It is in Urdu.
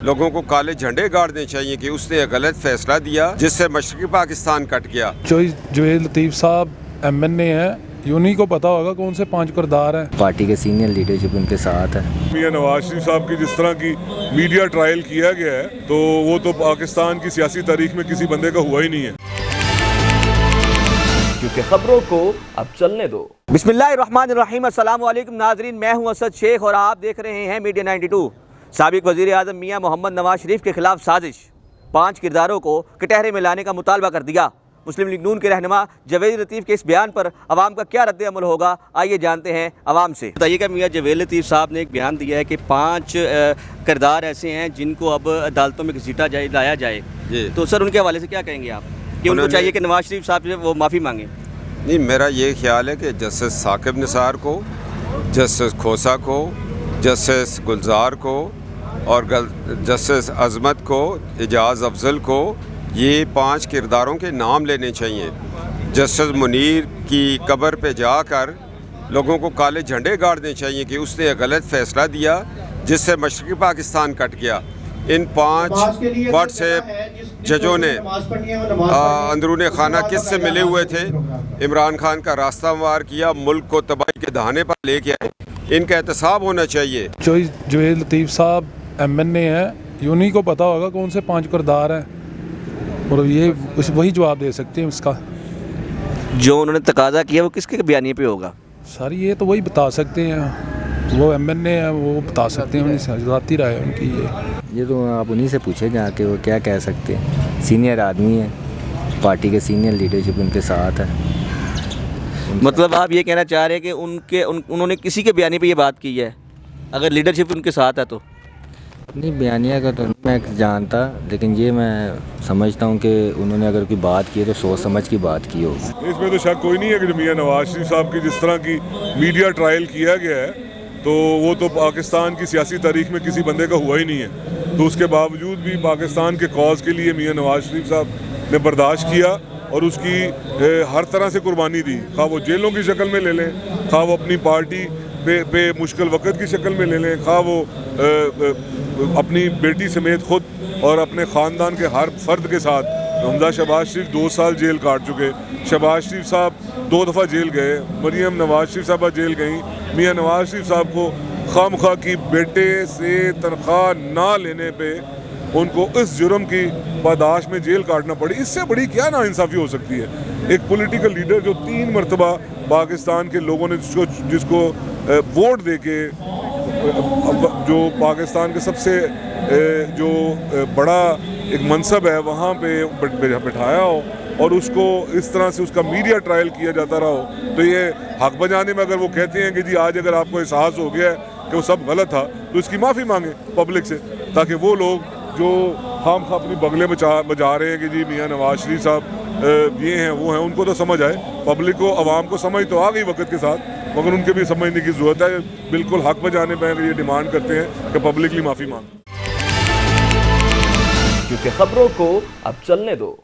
لوگوں کو کالے جھنڈے گاڑنے چاہیے کہ اس نے غلط فیصلہ دیا جس سے مشرقی پاکستان کٹ گیا۔ جوید لطیف صاحب ایم این اے ہیں، انہیں کو پتا ہوگا کون سے 5 کردار ہیں۔ پارٹی کے سینئر لیڈرشپ ان کے ساتھ ہے۔ میاں نواز شریف صاحب کی جس طرح کی میڈیا ٹرائل کیا گیا ہے تو وہ تو پاکستان کی سیاسی تاریخ میں کسی بندے کا ہوا ہی نہیں ہے۔ کیونکہ خبروں کو اب چلنے دو۔ بسم اللہ الرحمن الرحیم۔ السلام علیکم ناظرین، میں ہوں اسد شیخ اور آپ دیکھ رہے ہیں میڈیا 92۔ سابق وزیر اعظم میاں محمد نواز شریف کے خلاف سازش، 5 کرداروں کو کٹہرے میں لانے کا مطالبہ کر دیا۔ مسلم لیگ نون کے رہنما جوید لطیف کے اس بیان پر عوام کا کیا رد عمل ہوگا، آئیے جانتے ہیں عوام سے۔ بتائیے کہ میاں جوید لطیف صاحب نے ایک بیان دیا ہے کہ 5 کردار ایسے ہیں جن کو اب عدالتوں میں گھسیٹا جائے، لایا جائے، تو سر ان کے حوالے سے کیا کہیں گے آپ کہ ان کو چاہیے کہ نواز شریف صاحب سے وہ معافی مانگیں؟ نہیں، میرا یہ خیال ہے کہ جسٹس ثاقب نثار کو، جسٹس کھوسا کو، جسٹس گلزار کو اور جسٹس عظمت کو، اعجاز افضل کو یہ 5 کرداروں کے نام لینے چاہیے۔ جسٹس منیر کی قبر پہ جا کر لوگوں کو کالے جھنڈے گاڑنے چاہیے کہ اس نے غلط فیصلہ دیا جس سے مشرقی پاکستان کٹ گیا۔ ان 5 واٹس ایپ ججوں نے اندرون خانہ کس سے ملے ہوئے تھے، عمران خان کا راستہ ہموار کیا، ملک کو تباہی کے دہانے پر لے کے آئے، ان کا احتساب ہونا چاہیے۔ جوید لطیف صاحب ایم این اے ہیں، انہیں کو پتا ہوگا کون سے 5 کردار ہیں اور یہ وہی جواب دے سکتے ہیں اس کا۔ جو انہوں نے تقاضا کیا وہ کس کے بیانیے پہ ہوگا؟ سر یہ تو وہی بتا سکتے ہیں، وہ ایم این اے ہیں، وہ بتا سکتے ہیں، انہیں سے ذاتی رائے ان کی یہ تو آپ انہیں سے پوچھیں جا کے وہ کیا کہہ سکتے ہیں۔ سینئر آدمی ہیں، پارٹی کے سینئر لیڈرشپ ان کے ساتھ ہے۔ مطلب آپ یہ کہنا چاہ رہے ہیں کہ انہوں نے کسی کے بیانیے پہ یہ بات کی ہے، اگر لیڈرشپ ان کے ساتھ ہے تو؟ نہیں، بیانیہ کا تو میں جانتا، لیکن یہ میں سمجھتا ہوں کہ انہوں نے اگر کوئی بات کی ہے تو سوچ سمجھ کی بات کی ہوگی۔ اس میں تو شک کوئی نہیں ہے کہ میاں نواز شریف صاحب کی جس طرح کی میڈیا ٹرائل کیا گیا ہے تو وہ تو پاکستان کی سیاسی تاریخ میں کسی بندے کا ہوا ہی نہیں ہے، تو اس کے باوجود بھی پاکستان کے کاز کے لیے میاں نواز شریف صاحب نے برداشت کیا اور اس کی ہر طرح سے قربانی دی، خواہ وہ جیلوں کی شکل میں لے لیں، خواہ وہ اپنی پارٹی پہ مشکل وقت کی شکل میں لے لیں، خواہ وہ اپنی بیٹی سمیت خود اور اپنے خاندان کے ہر فرد کے ساتھ۔ حمزہ شہباز شریف 2 سال جیل کاٹ چکے، شہباز شریف صاحب 2 دفعہ جیل گئے، مریم نواز شریف صاحبہ جیل گئیں۔ میاں نواز شریف صاحب کو خواہ مخواہ کی بیٹے سے تنخواہ نہ لینے پہ ان کو اس جرم کی پاداش میں جیل کاٹنا پڑی، اس سے بڑی کیا ناانصافی ہو سکتی ہے؟ ایک پولیٹیکل لیڈر جو 3 مرتبہ پاکستان کے لوگوں نے جس کو ووٹ دے کے جو پاکستان کے سب سے جو بڑا ایک منصب ہے وہاں پہ بٹھایا ہو اور اس کو اس طرح سے اس کا میڈیا ٹرائل کیا جاتا رہا ہو، تو یہ حق بجانے میں اگر وہ کہتے ہیں کہ جی آج اگر آپ کو احساس ہو گیا ہے کہ وہ سب غلط تھا تو اس کی معافی مانگیں پبلک سے، تاکہ وہ لوگ جو خام خواہ اپنی بغلیں بجا رہے ہیں کہ جی میاں نواز شریف صاحب یہ ہیں وہ ہیں، ان کو تو سمجھ آئے، پبلک کو، عوام کو سمجھ تو آ گئی وقت کے ساتھ، مگر ان کے بھی سمجھنے کی ضرورت ہے۔ بالکل حق بجانے پہ یہ ڈیمانڈ کرتے ہیں کہ پبلکلی معافی مانگیں۔ کیونکہ خبروں کو اب چلنے دو۔